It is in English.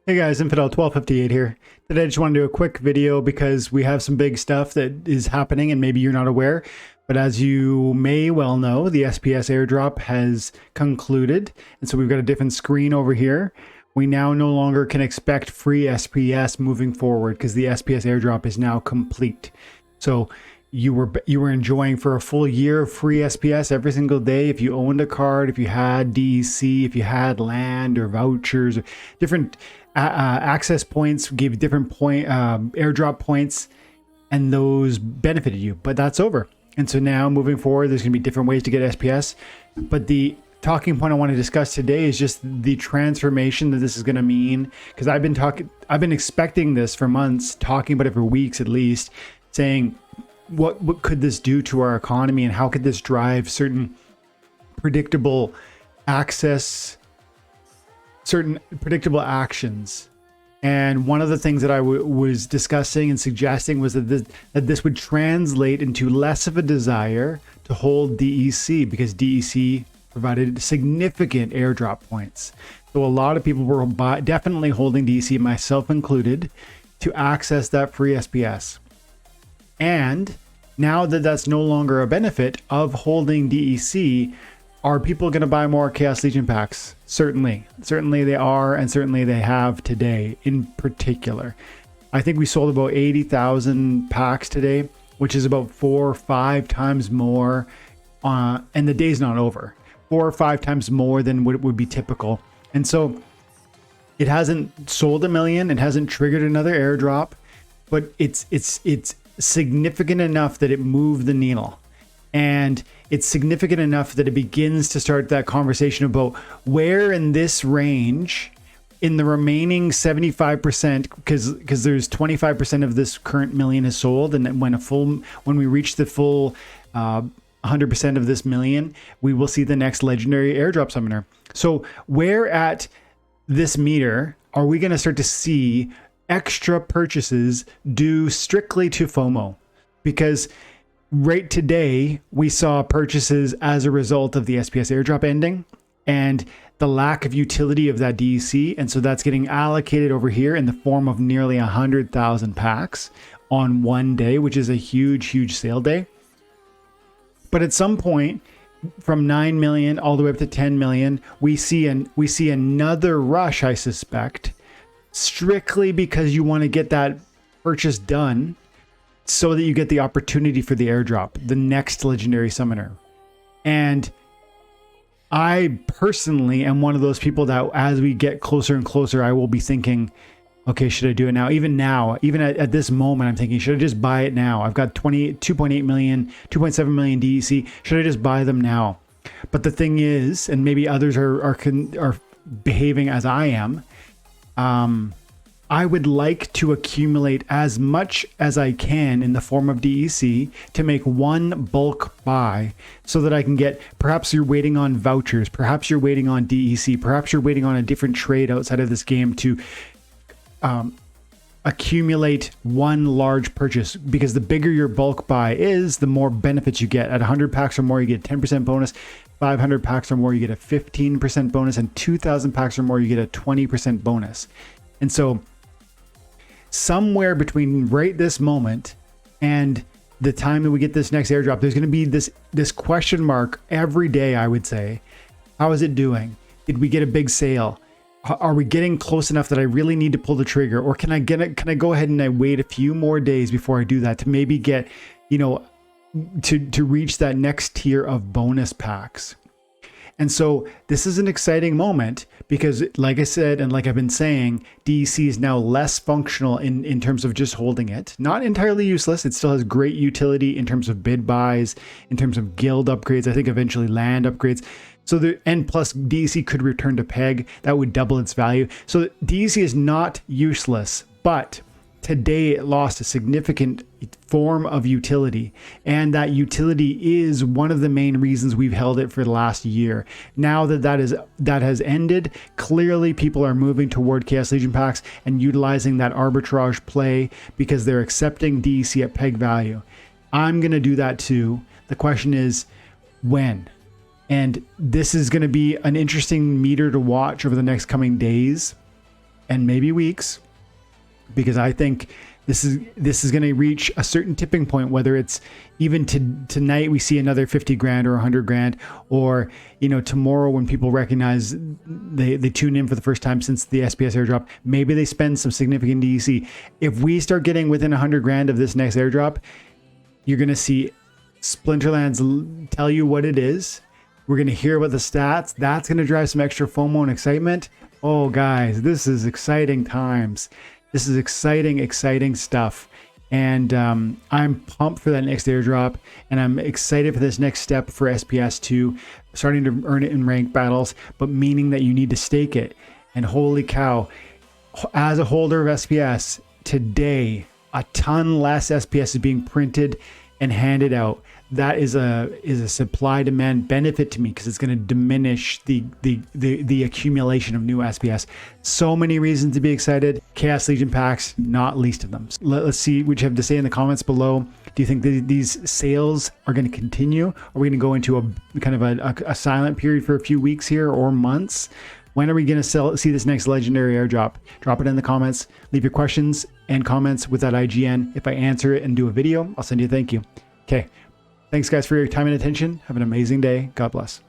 Hey guys, Infidel 1258 here. Today I just want to do a quick video because we have some big stuff that is happening and maybe you're not aware. But as you may well know, the SPS airdrop has concluded. And so we've got a different screen over here. We now no longer can expect free SPS moving forward because the SPS airdrop is now complete. So you were enjoying for a full year of free SPS every single day if you owned a card, if you had DEC, if you had land or vouchers, or different access points, gave different airdrop points, and those benefited you. But that's over. And so now moving forward, there's going to be different ways to get SPS. But the talking point I want to discuss today is just the transformation that this is going to mean. Because I've been expecting this for months, talking about it for weeks at least, saying, what could this do to our economy and how could this drive certain predictable access, certain predictable actions? And one of the things that I was discussing and suggesting was that this would translate into less of a desire to hold DEC because DEC provided significant airdrop points. So a lot of people were definitely holding DEC, myself included, to access that free SPS. And now that that's no longer a benefit of holding DEC, are people going to buy more Chaos Legion packs? Certainly they are, and certainly they have today in particular. I think we sold about 80,000 packs today, which is about 4 or 5 times more, and the day's not over. 4 or 5 times more than what would be typical. And so it hasn't sold a million, it hasn't triggered another airdrop, but it's significant enough that it moved the needle. And it's significant enough that it begins to start that conversation about where in this range, in the remaining 75%, because there's 25% of this current million is sold, and when we reach the full 100% of this million, we will see the next legendary airdrop summoner. So where at this meter are we going to start to see extra purchases due strictly to FOMO? Because right today we saw purchases as a result of the SPS airdrop ending and the lack of utility of that DEC, and so that's getting allocated over here in the form of nearly 100,000 packs on one day, which is a huge sale day. But at some point, from 9 million all the way up to 10 million, we see another rush, I suspect, strictly because you want to get that purchase done so that you get the opportunity for the airdrop, the next legendary summoner. And I personally am one of those people that as we get closer and closer, I will be thinking, okay, should I do it now? Even at this moment, I'm thinking, should I just buy it now? I've got 2.8 million, 2.7 million DEC. Should I just buy them now? But the thing is, and maybe others are behaving as I am, I would like to accumulate as much as I can in the form of DEC to make one bulk buy so that I can get, perhaps you're waiting on vouchers, perhaps you're waiting on DEC, perhaps you're waiting on a different trade outside of this game to accumulate one large purchase, because the bigger your bulk buy is, the more benefits you get. At 100 packs or more, you get 10% bonus. 500 packs or more, you get a 15% bonus, and 2,000 packs or more, you get a 20% bonus. And so somewhere between right this moment and the time that we get this next airdrop, there's going to be this question mark every day, I would say. How is it doing? Did we get a big sale? Are we getting close enough that I really need to pull the trigger? Or can I go ahead and I wait a few more days before I do that to maybe get, to reach that next tier of bonus packs? And so this is an exciting moment because, like I said, and like I've been saying, DEC is now less functional in terms of just holding it. Not entirely useless. It still has great utility in terms of bid buys, in terms of guild upgrades, I think eventually land upgrades. And plus DEC could return to peg. That would double its value. So DEC is not useless, but today it lost a significant form of utility, and that utility is one of the main reasons we've held it for the last year. Now that has ended, clearly people are moving toward Chaos Legion packs and utilizing that arbitrage play because they're accepting DEC at peg value. I'm going to do that too. The question is when? And this is going to be an interesting meter to watch over the next coming days. and maybe weeks, because I think this is going to reach a certain tipping point, whether it's even tonight we see another 50 grand or 100 grand, or, you know, tomorrow when people recognize they tune in for the first time since the SPS airdrop, maybe they spend some significant DEC. If we start getting within 100 grand of this next airdrop, you're going to see Splinterlands tell you what it is. We're going to hear about the stats. That's going to drive some extra FOMO and excitement. Oh, guys, this is exciting times. This is exciting stuff. And I'm pumped for that next airdrop. And I'm excited for this next step for SPS 2, starting to earn it in ranked battles, but meaning that you need to stake it. And holy cow, as a holder of SPS, today, a ton less SPS is being printed and handed out. That is a supply demand benefit to me, because it's going to diminish the accumulation of new SPS. So many reasons to be excited. Chaos Legion packs, not least of them. Let's see what you have to say in the comments below. Do you think these sales are going to continue? Are we going to go into a kind of a silent period for a few weeks here or months? When are we going to see this next legendary airdrop? Drop it in the comments. Leave your questions and comments with that IGN. If I answer it and do a video, I'll send you a thank you. Okay. Thanks, guys, for your time and attention. Have an amazing day. God bless.